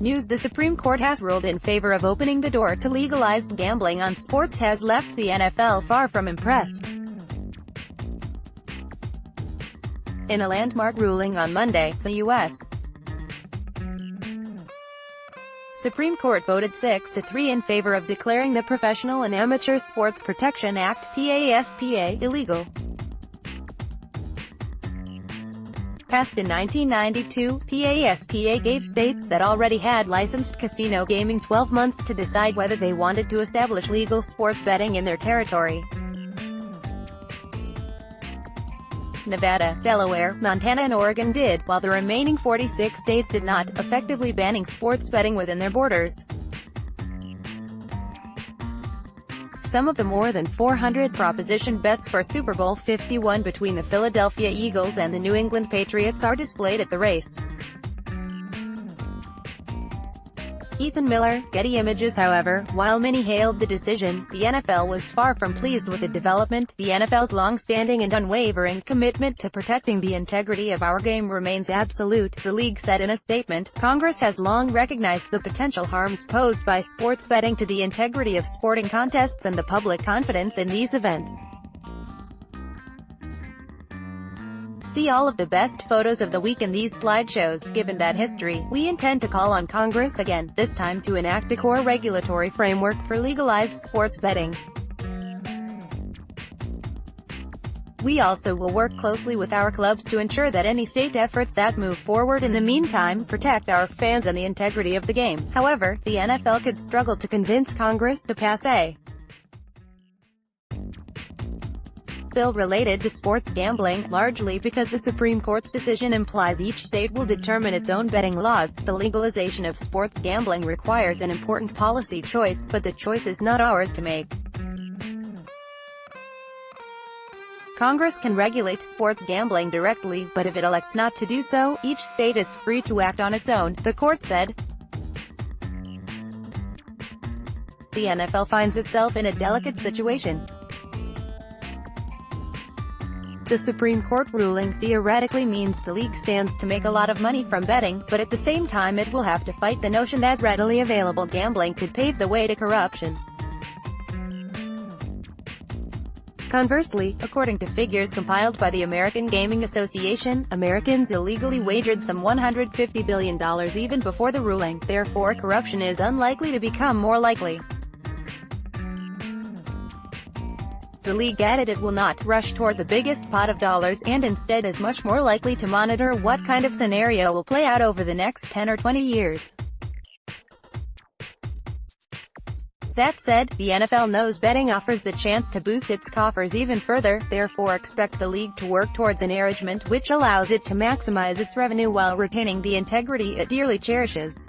news: the Supreme Court has ruled in favor of opening the door to legalized gambling on sports has left the NFL far from impressed. In a landmark ruling on Monday, the U.S. Supreme Court voted 6-3 in favor of declaring the Professional and Amateur Sports Protection Act (PASPA) illegal. Passed in 1992, PASPA gave states that already had licensed casino gaming 12 months to decide whether they wanted to establish legal sports betting in their territory. Nevada, Delaware, Montana and Oregon did, while the remaining 46 states did not, effectively banning sports betting within their borders. Some of the more than 400 proposition bets for Super Bowl 51 between the Philadelphia Eagles and the New England Patriots are displayed at the race. Ethan Miller, Getty Images. However, while many hailed the decision, the NFL was far from pleased with the development. The NFL's long-standing and unwavering commitment to protecting the integrity of our game remains absolute, the league said in a statement. Congress has long recognized the potential harms posed by sports betting to the integrity of sporting contests and the public confidence in these events. See all of the best photos of the week in these slideshows. Given that history, we intend to call on Congress again, this time to enact a core regulatory framework for legalized sports betting. We also will work closely with our clubs to ensure that any state efforts that move forward in the meantime protect our fans and the integrity of the game. However, the NFL could struggle to convince Congress to pass a bill related to sports gambling, largely because the Supreme Court's decision implies each state will determine its own betting laws. The legalization of sports gambling requires an important policy choice, but the choice is not ours to make. Congress can regulate sports gambling directly, but if it elects not to do so, each state is free to act on its own, the court said. The NFL finds itself in a delicate situation. The Supreme Court ruling theoretically means the league stands to make a lot of money from betting, but at the same time it will have to fight the notion that readily available gambling could pave the way to corruption. Conversely, according to figures compiled by the American Gaming Association, Americans illegally wagered some $150 billion even before the ruling, therefore corruption is unlikely to become more likely. The league added it will not rush toward the biggest pot of dollars, and instead is much more likely to monitor what kind of scenario will play out over the next 10 or 20 years. That said, the NFL knows betting offers the chance to boost its coffers even further, therefore expect the league to work towards an arrangement which allows it to maximize its revenue while retaining the integrity it dearly cherishes.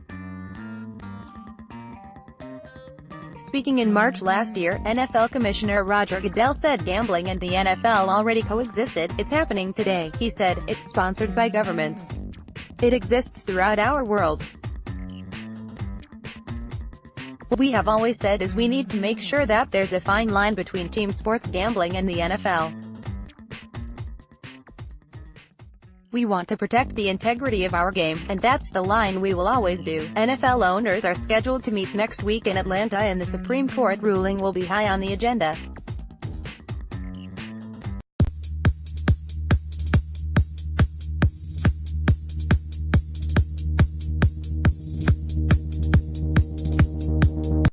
Speaking in March last year, NFL Commissioner Roger Goodell said gambling and the NFL already coexisted. It's happening today, he said. It's sponsored by governments. It exists throughout our world. What we have always said is we need to make sure that there's a fine line between team sports gambling and the NFL. We want to protect the integrity of our game, and that's the line we will always do. NFL owners are scheduled to meet next week in Atlanta, and the Supreme Court ruling will be high on the agenda.